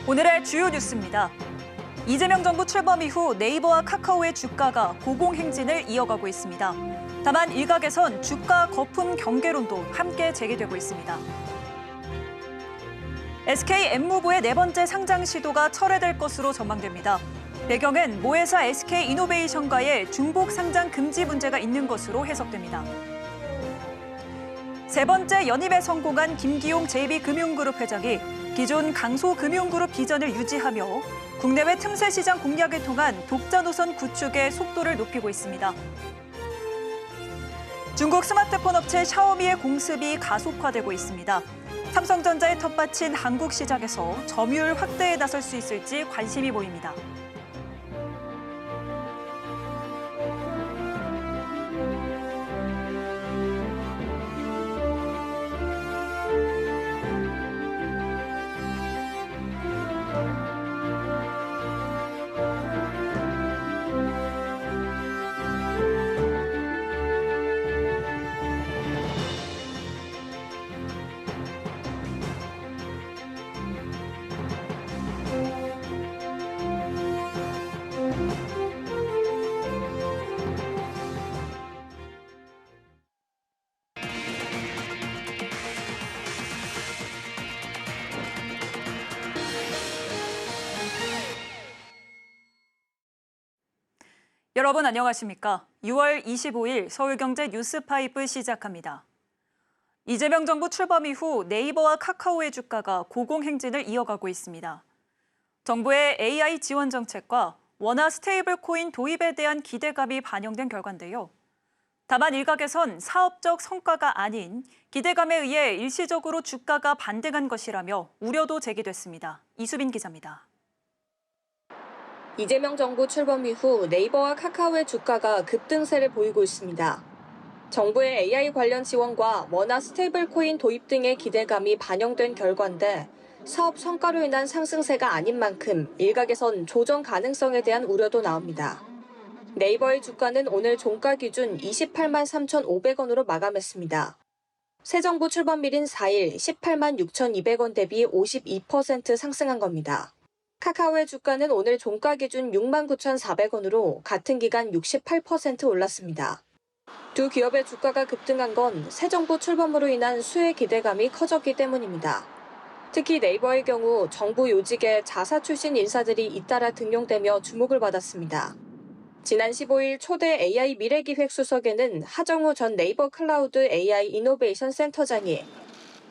오늘의 주요 뉴스입니다. 이재명 정부 출범 이후 네이버와 카카오의 주가가 고공행진을 이어가고 있습니다. 다만 일각에선 주가 거품 경계론도 함께 제기되고 있습니다. SK M무브의 네 번째 상장 시도가 철회될 것으로 전망됩니다. 배경은 모회사 SK 이노베이션과의 중복 상장 금지 문제가 있는 것으로 해석됩니다. 세 번째 연임에 성공한 김기용 JB금융그룹 회장이 기존 강소금융그룹 비전을 유지하며 국내외 틈새 시장 공략을 통한 독자 노선 구축에 속도를 높이고 있습니다. 중국 스마트폰 업체 샤오미의 공습이 가속화되고 있습니다. 삼성전자의 텃밭인 한국 시장에서 점유율 확대에 나설 수 있을지 관심이 보입니다. 여러분 안녕하십니까? 6월 25일 서울경제 뉴스파이브 시작합니다. 이재명 정부 출범 이후 네이버와 카카오의 주가가 고공행진을 이어가고 있습니다. 정부의 AI 지원 정책과 원화 스테이블 코인 도입에 대한 기대감이 반영된 결과인데요. 다만 일각에선 사업적 성과가 아닌 기대감에 의해 일시적으로 주가가 반등한 것이라며 우려도 제기됐습니다. 이수빈 기자입니다. 이재명 정부 출범 이후 네이버와 카카오의 주가가 급등세를 보이고 있습니다. 정부의 AI 관련 지원과 원화 스테이블 코인 도입 등의 기대감이 반영된 결과인데 사업 성과로 인한 상승세가 아닌 만큼 일각에선 조정 가능성에 대한 우려도 나옵니다. 네이버의 주가는 오늘 종가 기준 28만 3,500원으로 마감했습니다. 새 정부 출범일인 4일 18만 6,200원 대비 52% 상승한 겁니다. 카카오의 주가는 오늘 종가 기준 6만 9,400원으로 같은 기간 68% 올랐습니다. 두 기업의 주가가 급등한 건 새 정부 출범으로 인한 수혜 기대감이 커졌기 때문입니다. 특히 네이버의 경우 정부 요직에 자사 출신 인사들이 잇따라 등용되며 주목을 받았습니다. 지난 15일 초대 AI 미래기획 수석에는 하정우 전 네이버 클라우드 AI 이노베이션 센터장이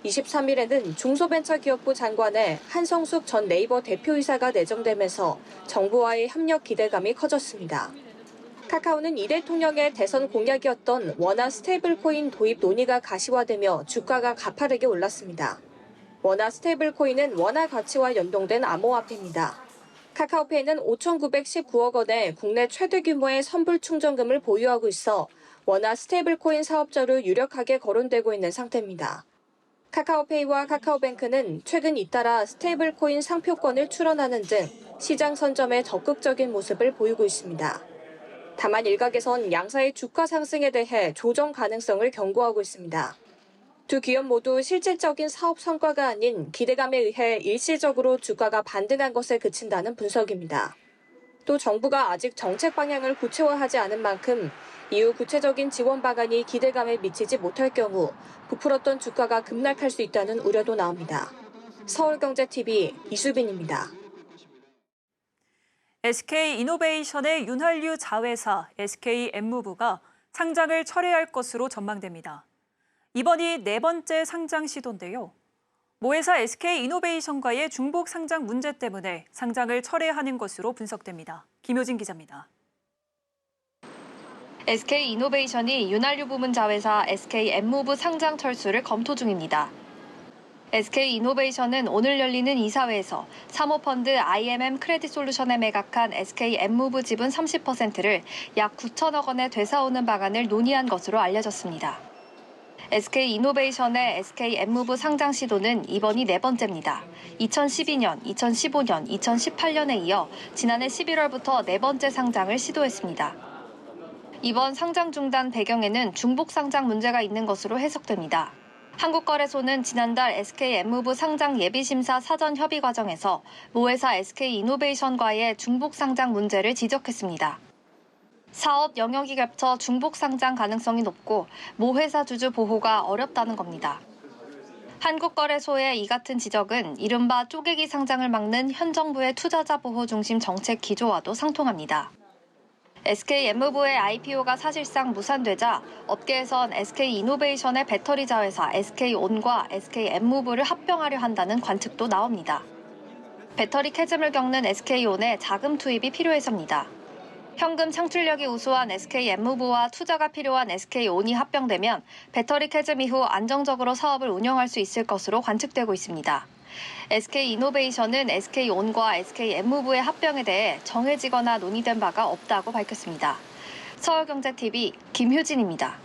23일에는 중소벤처기업부 장관의 한성숙 전 네이버 대표이사가 내정되면서 정부와의 협력 기대감이 커졌습니다. 카카오는 이 대통령의 대선 공약이었던 원화 스테이블코인 도입 논의가 가시화되며 주가가 가파르게 올랐습니다. 원화 스테이블코인은 원화 가치와 연동된 암호화폐입니다. 카카오페이는 5,919억 원의 국내 최대 규모의 선불 충전금을 보유하고 있어 원화 스테이블코인 사업자로 유력하게 거론되고 있는 상태입니다. 카카오페이와 카카오뱅크는 최근 잇따라 스테이블코인 상표권을 출원하는 등 시장 선점에 적극적인 모습을 보이고 있습니다. 다만 일각에선 양사의 주가 상승에 대해 조정 가능성을 경고하고 있습니다. 두 기업 모두 실질적인 사업 성과가 아닌 기대감에 의해 일시적으로 주가가 반등한 것에 그친다는 분석입니다. 또 정부가 아직 정책 방향을 구체화하지 않은 만큼 이후 구체적인 지원 방안이 기대감에 미치지 못할 경우 부풀었던 주가가 급락할 수 있다는 우려도 나옵니다. 서울경제TV 이수빈입니다. SK 이노베이션의 윤활유 자회사 SK M무브가 상장을 철회할 것으로 전망됩니다. 이번이 네 번째 상장 시도인데요. 모회사 SK 이노베이션과의 중복 상장 문제 때문에 상장을 철회하는 것으로 분석됩니다. 김효진 기자입니다. SK 이노베이션이 윤활유 부문 자회사 SK M무브 상장 철수를 검토 중입니다. SK 이노베이션은 오늘 열리는 이사회에서 사모펀드 IMM 크레딧 솔루션에 매각한 SK M무브 지분 30%를 약 9천억 원에 되사오는 방안을 논의한 것으로 알려졌습니다. SK 이노베이션의 SK M무브 상장 시도는 이번이 네 번째입니다. 2012년, 2015년, 2018년에 이어 지난해 11월부터 네 번째 상장을 시도했습니다. 이번 상장 중단 배경에는 중복 상장 문제가 있는 것으로 해석됩니다. 한국거래소는 지난달 SK엠무브 상장 예비심사 사전 협의 과정에서 모회사 SK이노베이션과의 중복 상장 문제를 지적했습니다. 사업 영역이 겹쳐 중복 상장 가능성이 높고 모회사 주주 보호가 어렵다는 겁니다. 한국거래소의 이 같은 지적은 이른바 쪼개기 상장을 막는 현 정부의 투자자 보호 중심 정책 기조와도 상통합니다. SK엠무브의 IPO가 사실상 무산되자 업계에선 SK이노베이션의 배터리 자회사 SK온과 SK엠무브를 합병하려 한다는 관측도 나옵니다. 배터리 캐즘을 겪는 SK온에 자금 투입이 필요해서입니다. 현금 창출력이 우수한 SK엠무브와 투자가 필요한 SK온이 합병되면 배터리 캐즘 이후 안정적으로 사업을 운영할 수 있을 것으로 관측되고 있습니다. SK이노베이션은 SK온과 SK엠무브의 합병에 대해 정해지거나 논의된 바가 없다고 밝혔습니다. 서울경제TV 김효진입니다.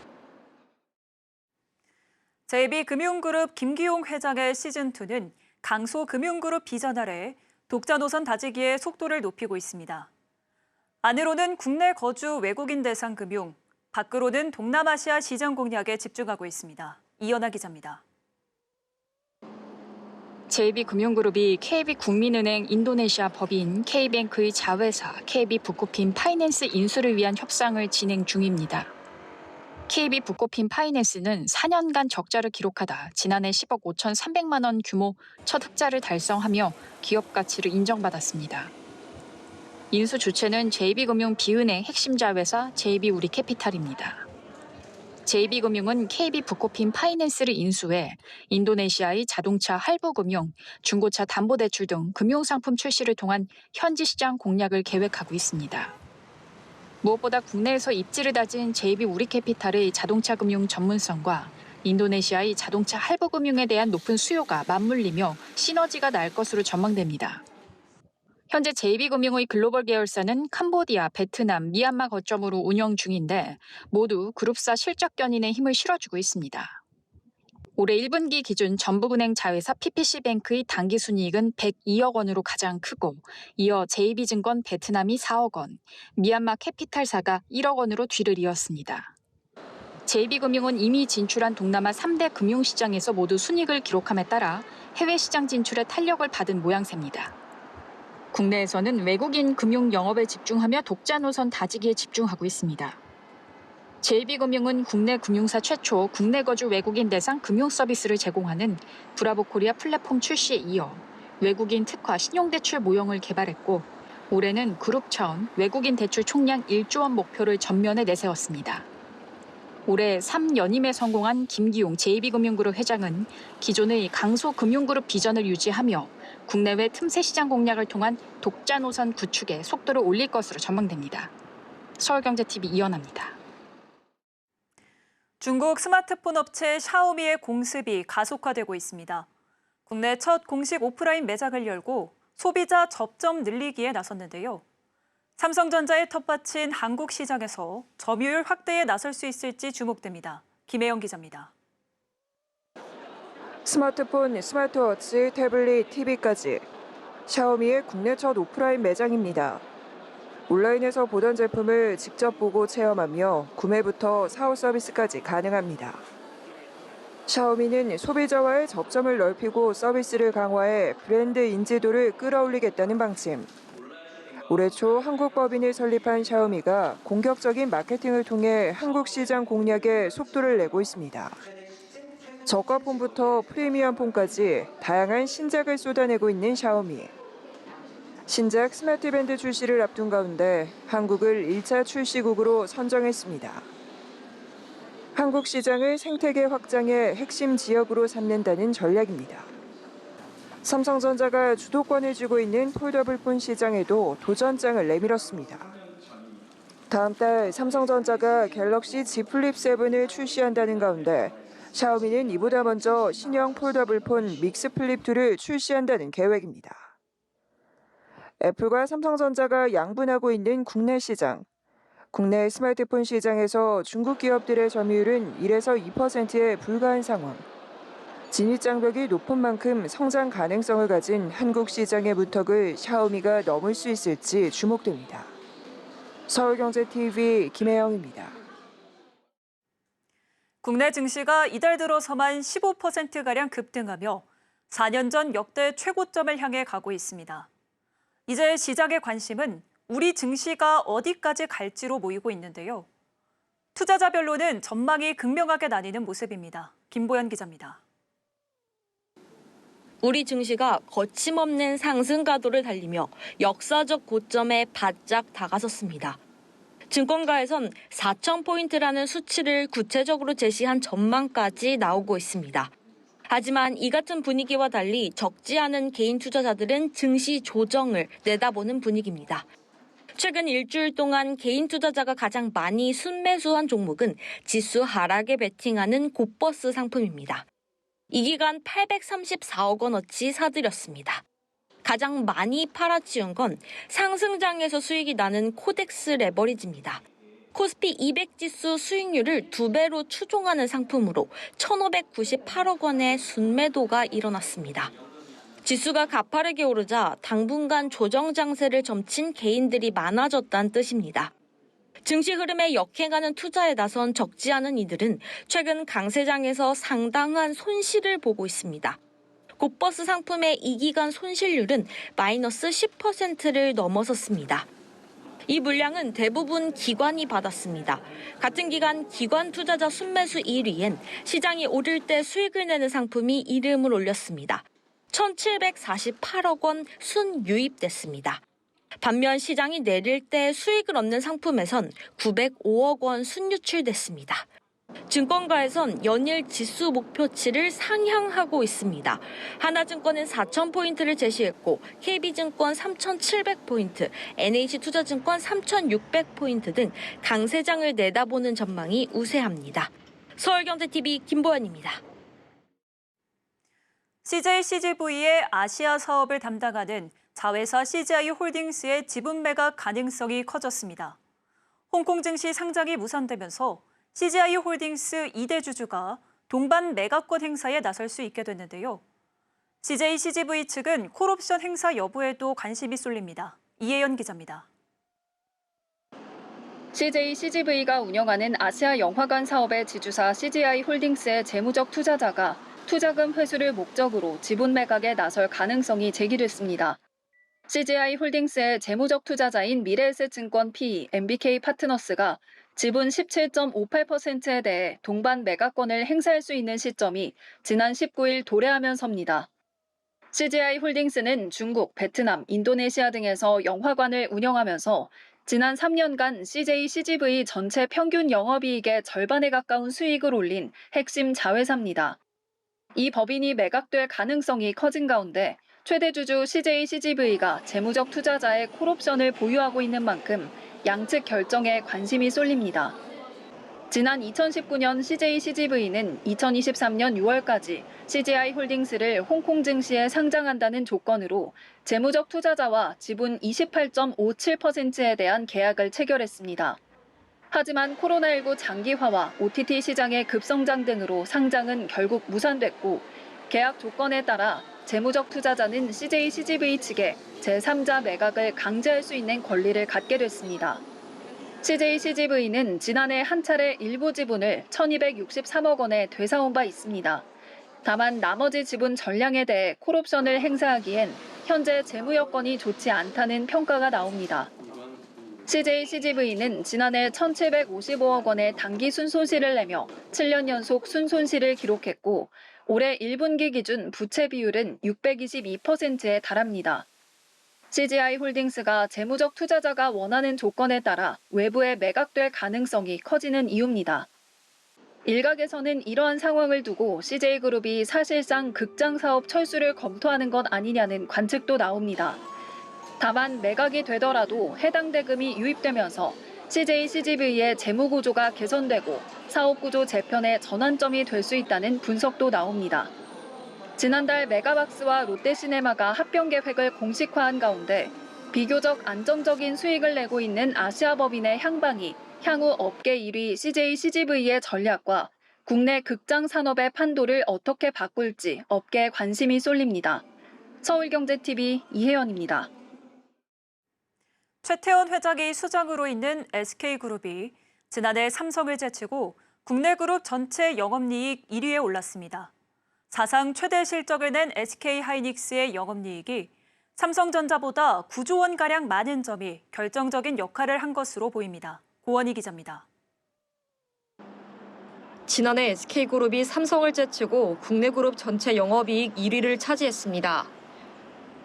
JB금융그룹 김기용 회장의 시즌2는 강소금융그룹 비전 아래 독자 노선 다지기에 속도를 높이고 있습니다. 안으로는 국내 거주 외국인 대상 금융, 밖으로는 동남아시아 시장 공략에 집중하고 있습니다. 이연아 기자입니다. JB금융그룹이 KB국민은행 인도네시아 법인 K뱅크의 자회사 KB북코핀 파이낸스 인수를 위한 협상을 진행 중입니다. KB북코핀 파이낸스는 4년간 적자를 기록하다 지난해 10억 5,300만 원 규모 첫 흑자를 달성하며 기업 가치를 인정받았습니다. 인수 주체는 JB금융 비은행 핵심 자회사 JB우리캐피탈입니다. JB금융은 KB북코핀 파이낸스를 인수해 인도네시아의 자동차 할부금융, 중고차 담보대출 등 금융상품 출시를 통한 현지 시장 공략을 계획하고 있습니다. 무엇보다 국내에서 입지를 다진 JB우리캐피탈의 자동차 금융 전문성과 인도네시아의 자동차 할부금융에 대한 높은 수요가 맞물리며 시너지가 날 것으로 전망됩니다. 현재 JB금융의 글로벌 계열사는 캄보디아, 베트남, 미얀마 거점으로 운영 중인데 모두 그룹사 실적 견인에 힘을 실어주고 있습니다. 올해 1분기 기준 전북은행 자회사 PPC뱅크의 당기순이익은 102억 원으로 가장 크고 이어 JB증권 베트남이 4억 원, 미얀마 캐피탈사가 1억 원으로 뒤를 이었습니다. JB금융은 이미 진출한 동남아 3대 금융시장에서 모두 순이익을 기록함에 따라 해외 시장 진출에 탄력을 받은 모양새입니다. 국내에서는 외국인 금융 영업에 집중하며 독자 노선 다지기에 집중하고 있습니다. JB금융은 국내 금융사 최초 국내 거주 외국인 대상 금융 서비스를 제공하는 브라보코리아 플랫폼 출시에 이어 외국인 특화 신용대출 모형을 개발했고 올해는 그룹 차원 외국인 대출 총량 1조 원 목표를 전면에 내세웠습니다. 올해 3연임에 성공한 김기용 JB금융그룹 회장은 기존의 강소금융그룹 비전을 유지하며 국내외 틈새 시장 공략을 통한 독자 노선 구축에 속도를 올릴 것으로 전망됩니다. 서울경제TV 이연아입니다. 중국 스마트폰 업체 샤오미의 공습이 가속화되고 있습니다. 국내 첫 공식 오프라인 매장을 열고 소비자 접점 늘리기에 나섰는데요. 삼성전자의 텃밭인 한국 시장에서 점유율 확대에 나설 수 있을지 주목됩니다. 김혜영 기자입니다. 스마트폰, 스마트워치, 태블릿, TV까지 샤오미의 국내 첫 오프라인 매장입니다. 온라인에서 보던 제품을 직접 보고 체험하며 구매부터 사후 서비스까지 가능합니다. 샤오미는 소비자와의 접점을 넓히고 서비스를 강화해 브랜드 인지도를 끌어올리겠다는 방침. 올해 초 한국 법인을 설립한 샤오미가 공격적인 마케팅을 통해 한국 시장 공략에 속도를 내고 있습니다. 저가 폰부터 프리미엄 폰까지 다양한 신작을 쏟아내고 있는 샤오미. 신작 스마트밴드 출시를 앞둔 가운데 한국을 1차 출시국으로 선정했습니다. 한국 시장을 생태계 확장의 핵심 지역으로 삼는다는 전략입니다. 삼성전자가 주도권을 쥐고 있는 폴더블폰 시장에도 도전장을 내밀었습니다. 다음 달 삼성전자가 갤럭시 Z 플립 7을 출시한다는 가운데 샤오미는 이보다 먼저 신형 폴더블폰 믹스 플립 2를 출시한다는 계획입니다. 애플과 삼성전자가 양분하고 있는 국내 시장. 국내 스마트폰 시장에서 중국 기업들의 점유율은 1에서 2%에 불과한 상황. 진입장벽이 높은 만큼 성장 가능성을 가진 한국 시장의 문턱을 샤오미가 넘을 수 있을지 주목됩니다. 서울경제TV 김혜영입니다. 국내 증시가 이달 들어서만 15%가량 급등하며 4년 전 역대 최고점을 향해 가고 있습니다. 이제 시장의 관심은 우리 증시가 어디까지 갈지로 모이고 있는데요. 투자자별로는 전망이 극명하게 나뉘는 모습입니다. 김보연 기자입니다. 우리 증시가 거침없는 상승 가도를 달리며 역사적 고점에 바짝 다가섰습니다. 증권가에선 4,000포인트라는 수치를 구체적으로 제시한 전망까지 나오고 있습니다. 하지만 이 같은 분위기와 달리 적지 않은 개인 투자자들은 증시 조정을 내다보는 분위기입니다. 최근 일주일 동안 개인 투자자가 가장 많이 순매수한 종목은 지수 하락에 베팅하는 곧버스 상품입니다. 이 기간 834억 원어치 사들였습니다. 가장 많이 팔아치운 건 상승장에서 수익이 나는 코덱스 레버리지입니다. 코스피 200 지수 수익률을 2배로 추종하는 상품으로 1,598억 원의 순매도가 일어났습니다. 지수가 가파르게 오르자 당분간 조정 장세를 점친 개인들이 많아졌다는 뜻입니다. 증시 흐름에 역행하는 투자에 나선 적지 않은 이들은 최근 강세장에서 상당한 손실을 보고 있습니다. 곧버스 상품의 이 기간 손실률은 마이너스 10%를 넘어섰습니다. 이 물량은 대부분 기관이 받았습니다. 같은 기간 기관 투자자 순매수 1위엔 시장이 오를 때 수익을 내는 상품이 이름을 올렸습니다. 1,748억 원 순유입됐습니다. 반면 시장이 내릴 때 수익을 얻는 상품에선 905억 원 순유출됐습니다. 증권가에선 연일 지수 목표치를 상향하고 있습니다. 하나증권은 4,000포인트를 제시했고 KB증권 3,700포인트, NH투자증권 3,600포인트 등 강세장을 내다보는 전망이 우세합니다. 서울경제TV 김보연입니다. CJ-CGV의 아시아 사업을 담당하는 자회사 CGI-홀딩스의 지분 매각 가능성이 커졌습니다. 홍콩 증시 상장이 무산되면서 CGI-홀딩스 2대 주주가 동반 매각권 행사에 나설 수 있게 됐는데요. CJ-CGV 측은 콜옵션 행사 여부에도 관심이 쏠립니다. 이혜연 기자입니다. CJ-CGV가 운영하는 아시아 영화관 사업의 지주사 CGI-홀딩스의 재무적 투자자가 투자금 회수를 목적으로 지분 매각에 나설 가능성이 제기됐습니다. CGI-홀딩스의 재무적 투자자인 미래에셋증권 PE MBK 파트너스가 지분 17.58%에 대해 동반 매각권을 행사할 수 있는 시점이 지난 19일 도래하면서입니다. CGI-홀딩스는 중국, 베트남, 인도네시아 등에서 영화관을 운영하면서 지난 3년간 CJ-CGV 전체 평균 영업이익의 절반에 가까운 수익을 올린 핵심 자회사입니다. 이 법인이 매각될 가능성이 커진 가운데 최대 주주 CJ-CGV가 재무적 투자자의 콜옵션을 보유하고 있는 만큼 양측 결정에 관심이 쏠립니다. 지난 2019년 CJ-CGV는 2023년 6월까지 CGI-홀딩스를 홍콩 증시에 상장한다는 조건으로 재무적 투자자와 지분 28.57%에 대한 계약을 체결했습니다. 하지만 코로나19 장기화와 OTT 시장의 급성장 등으로 상장은 결국 무산됐고 계약 조건에 따라 재무적 투자자는 CJ-CGV 측에 제3자 매각을 강제할 수 있는 권리를 갖게 됐습니다. CJ-CGV는 지난해 한 차례 일부 지분을 1,263억 원에 되사온 바 있습니다. 다만 나머지 지분 전량에 대해 콜옵션을 행사하기엔 현재 재무 여건이 좋지 않다는 평가가 나옵니다. CJ-CGV는 지난해 1,755억 원의 단기 순손실을 내며 7년 연속 순손실을 기록했고 올해 1분기 기준 부채 비율은 622%에 달합니다. CGI-홀딩스가 재무적 투자자가 원하는 조건에 따라 외부에 매각될 가능성이 커지는 이유입니다. 일각에서는 이러한 상황을 두고 CJ그룹이 사실상 극장 사업 철수를 검토하는 것 아니냐는 관측도 나옵니다. 다만 매각이 되더라도 해당 대금이 유입되면서 CJ-CGV의 재무 구조가 개선되고 사업 구조 재편의 전환점이 될 수 있다는 분석도 나옵니다. 지난달 메가박스와 롯데시네마가 합병 계획을 공식화한 가운데 비교적 안정적인 수익을 내고 있는 아시아법인의 향방이 향후 업계 1위 CJ-CGV의 전략과 국내 극장 산업의 판도를 어떻게 바꿀지 업계에 관심이 쏠립니다. 서울경제TV 이혜연입니다. 최태원 회장이 수장으로 있는 SK그룹이 지난해 삼성을 제치고 국내 그룹 전체 영업이익 1위에 올랐습니다. 사상 최대 실적을 낸 SK하이닉스의 영업이익이 삼성전자보다 9조 원가량 많은 점이 결정적인 역할을 한 것으로 보입니다. 고원희 기자입니다. 지난해 SK그룹이 삼성을 제치고 국내 그룹 전체 영업이익 1위를 차지했습니다.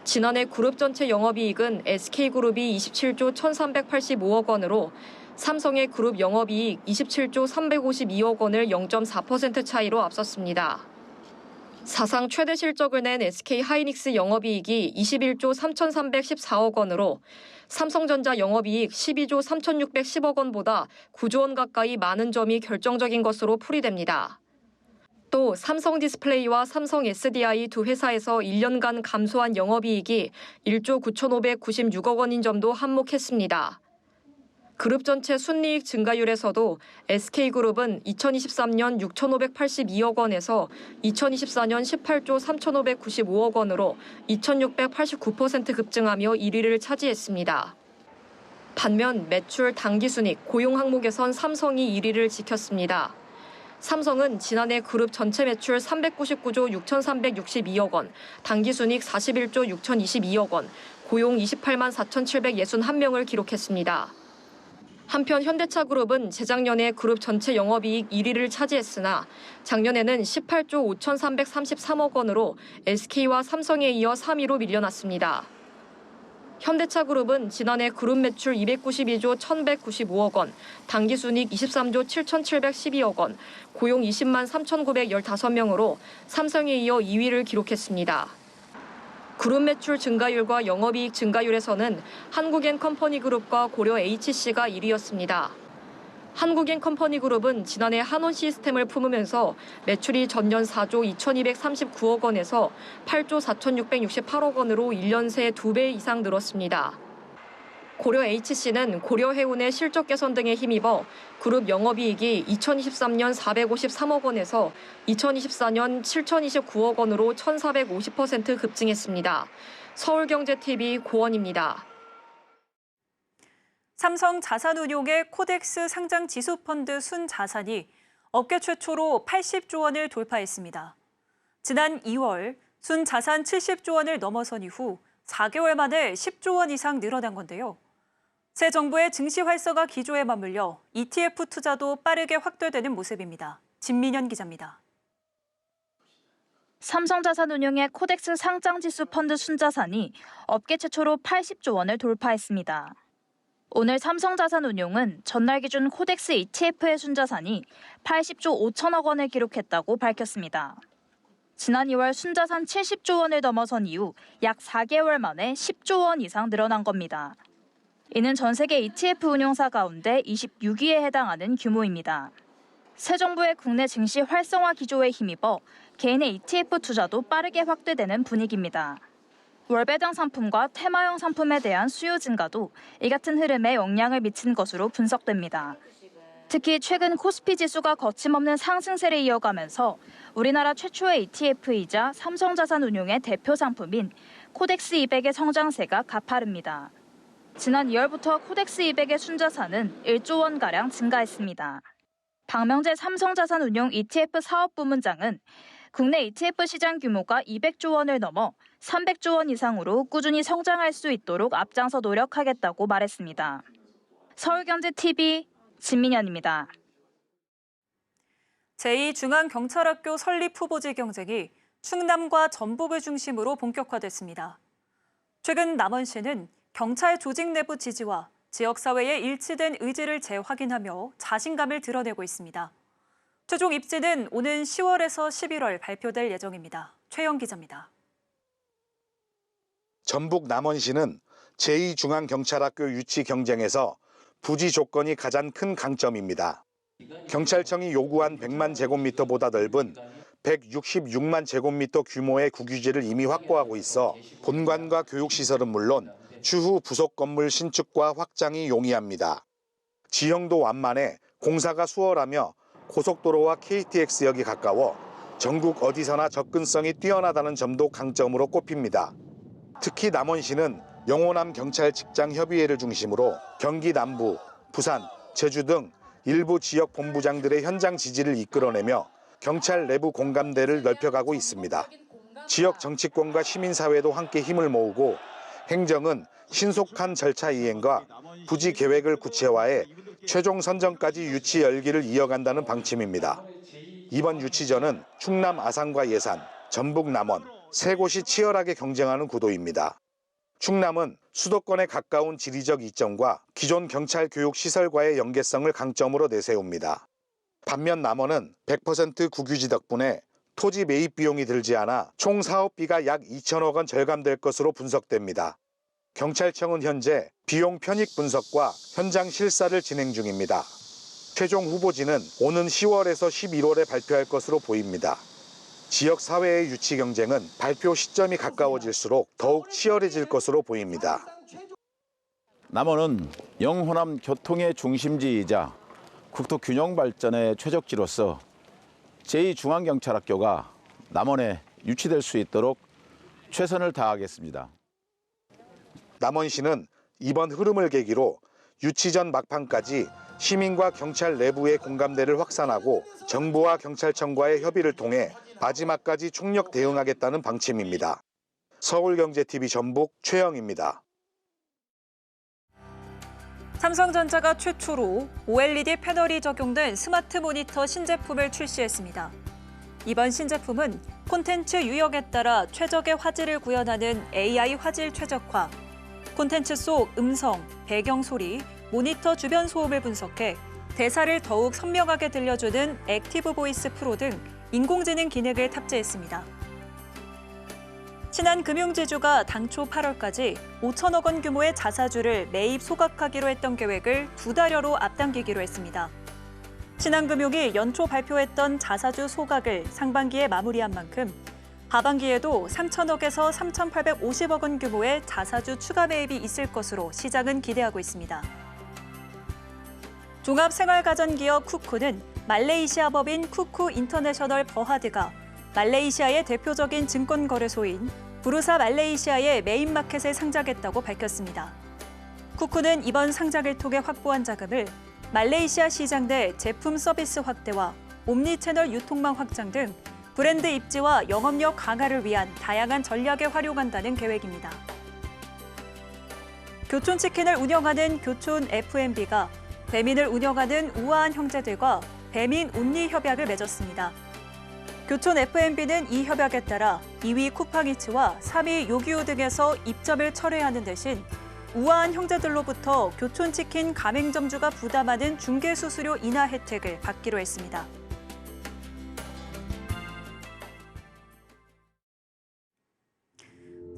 지난해 그룹 전체 영업이익은 SK그룹이 27조 1,385억 원으로 삼성의 그룹 영업이익 27조 352억 원을 0.4% 차이로 앞섰습니다. 사상 최대 실적을 낸 SK하이닉스 영업이익이 21조 3,314억 원으로 삼성전자 영업이익 12조 3,610억 원보다 9조 원 가까이 많은 점이 결정적인 것으로 풀이됩니다. 또 삼성디스플레이와 삼성 SDI 두 회사에서 1년간 감소한 영업이익이 1조 9,596억 원인 점도 한몫했습니다. 그룹 전체 순이익 증가율에서도 SK그룹은 2023년 6,582억 원에서 2024년 18조 3,595억 원으로 2,689% 급증하며 1위를 차지했습니다. 반면 매출, 당기순이익, 고용 항목에선 삼성이 1위를 지켰습니다. 삼성은 지난해 그룹 전체 매출 399조 6,362억 원, 당기순이익 41조 6,022억 원, 고용 28만 4,761명을 기록했습니다. 한편 현대차그룹은 재작년에 그룹 전체 영업이익 1위를 차지했으나 작년에는 18조 5,333억 원으로 SK와 삼성에 이어 3위로 밀려났습니다. 현대차그룹은 지난해 그룹 매출 292조 1,195억 원, 당기순이익 23조 7,712억 원, 고용 20만 3,915명으로 삼성에 이어 2위를 기록했습니다. 그룹 매출 증가율과 영업이익 증가율에서는 한국엔컴퍼니그룹과 고려 HC가 1위였습니다. 한국엔컴퍼니그룹은 지난해 한원 시스템을 품으면서 매출이 전년 4조 2,239억 원에서 8조 4,668억 원으로 1년 새 2배 이상 늘었습니다. 고려 HC는 고려해운의 실적 개선 등에 힘입어 그룹 영업이익이 2023년 453억 원에서 2024년 7,029억 원으로 1,450% 급증했습니다. 서울경제TV 고원입니다. 삼성 자산운용의 코덱스 상장 지수펀드 순자산이 업계 최초로 80조 원을 돌파했습니다. 지난 2월 순자산 70조 원을 넘어선 이후 4개월 만에 10조 원 이상 늘어난 건데요. 새 정부의 증시 활성화 기조에 맞물려 ETF 투자도 빠르게 확대되는 모습입니다. 진민현 기자입니다. 삼성자산운용의 코덱스 상장지수 펀드 순자산이 업계 최초로 80조 원을 돌파했습니다. 오늘 삼성자산운용은 전날 기준 코덱스 ETF의 순자산이 80조 5천억 원을 기록했다고 밝혔습니다. 지난 2월 순자산 70조 원을 넘어선 이후 약 4개월 만에 10조 원 이상 늘어난 겁니다. 이는 전 세계 ETF 운용사 가운데 26위에 해당하는 규모입니다. 새 정부의 국내 증시 활성화 기조에 힘입어 개인의 ETF 투자도 빠르게 확대되는 분위기입니다. 월배당 상품과 테마형 상품에 대한 수요 증가도 이 같은 흐름에 영향을 미친 것으로 분석됩니다. 특히 최근 코스피 지수가 거침없는 상승세를 이어가면서 우리나라 최초의 ETF이자 삼성자산운용의 대표 상품인 코덱스 200의 성장세가 가파릅니다. 지난 2월부터 코덱스 200의 순자산은 1조 원가량 증가했습니다. 박명재 삼성자산운용 ETF 사업부문장은 국내 ETF 시장 규모가 200조 원을 넘어 300조 원 이상으로 꾸준히 성장할 수 있도록 앞장서 노력하겠다고 말했습니다. 서울경제TV 진민현입니다. 제2중앙경찰학교 설립 후보지 경쟁이 충남과 전북을 중심으로 본격화됐습니다. 최근 남원시는 경찰 조직 내부 지지와 지역사회의 일치된 의지를 재확인하며 자신감을 드러내고 있습니다. 최종 입지는 오는 10월에서 11월 발표될 예정입니다. 최영 기자입니다. 전북 남원시는 제2중앙경찰학교 유치 경쟁에서 부지 조건이 가장 큰 강점입니다. 경찰청이 요구한 100만 제곱미터보다 넓은 166만 제곱미터 규모의 국유지를 이미 확보하고 있어 본관과 교육시설은 물론 추후 부속 건물 신축과 확장이 용이합니다. 지형도 완만해 공사가 수월하며 고속도로와 KTX역이 가까워 전국 어디서나 접근성이 뛰어나다는 점도 강점으로 꼽힙니다. 특히 남원시는 영호남 경찰 직장 협의회를 중심으로 경기 남부, 부산, 제주 등 일부 지역 본부장들의 현장 지지를 이끌어내며 경찰 내부 공감대를 넓혀가고 있습니다. 지역 정치권과 시민사회도 함께 힘을 모으고 행정은 신속한 절차 이행과 부지 계획을 구체화해 최종 선정까지 유치 열기를 이어간다는 방침입니다. 이번 유치전은 충남 아산과 예산, 전북 남원 세 곳이 치열하게 경쟁하는 구도입니다. 충남은 수도권에 가까운 지리적 이점과 기존 경찰 교육 시설과의 연계성을 강점으로 내세웁니다. 반면 남원은 100% 국유지 덕분에 토지 매입 비용이 들지 않아 총 사업비가 약 2천억 원 절감될 것으로 분석됩니다. 경찰청은 현재 비용 편익 분석과 현장 실사를 진행 중입니다. 최종 후보지는 오는 10월에서 11월에 발표할 것으로 보입니다. 지역 사회의 유치 경쟁은 발표 시점이 가까워질수록 더욱 치열해질 것으로 보입니다. 남원은 영호남 교통의 중심지이자 국토 균형 발전의 최적지로서 제2중앙경찰학교가 남원에 유치될 수 있도록 최선을 다하겠습니다. 남원시는 이번 흐름을 계기로 유치전 막판까지 시민과 경찰 내부의 공감대를 확산하고 정부와 경찰청과의 협의를 통해 마지막까지 총력 대응하겠다는 방침입니다. 서울경제TV 전북 최영입니다. 삼성전자가 최초로 OLED 패널이 적용된 스마트 모니터 신제품을 출시했습니다. 이번 신제품은 콘텐츠 유형에 따라 최적의 화질을 구현하는 AI 화질 최적화, 콘텐츠 속 음성, 배경 소리, 모니터 주변 소음을 분석해 대사를 더욱 선명하게 들려주는 액티브 보이스 프로 등 인공지능 기능을 탑재했습니다. 신한금융지주가 당초 8월까지 5천억 원 규모의 자사주를 매입 소각하기로 했던 계획을 2달여로 앞당기기로 했습니다. 신한금융이 연초 발표했던 자사주 소각을 상반기에 마무리한 만큼 하반기에도 3천억에서 3,850억 원 규모의 자사주 추가 매입이 있을 것으로 시장은 기대하고 있습니다. 종합생활가전기업 쿠쿠는 말레이시아 법인 쿠쿠 인터내셔널 버하드가 말레이시아의 대표적인 증권거래소인 부르사 말레이시아의 메인마켓에 상장했다고 밝혔습니다. 쿠쿠는 이번 상장을 통해 확보한 자금을 말레이시아 시장 내 제품 서비스 확대와 옴니채널 유통망 확장 등 브랜드 입지와 영업력 강화를 위한 다양한 전략에 활용한다는 계획입니다. 교촌치킨을 운영하는 교촌 F&B가 배민을 운영하는 우아한 형제들과 배민 온리 협약을 맺었습니다. 교촌 F&B는 이 협약에 따라 2위 쿠팡이츠와 3위 요기요 등에서 입점을 철회하는 대신 우아한 형제들로부터 교촌치킨 가맹점주가 부담하는 중개수수료 인하 혜택을 받기로 했습니다.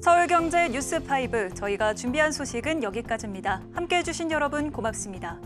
서울경제 뉴스5 저희가 준비한 소식은 여기까지입니다. 함께해 주신 여러분 고맙습니다.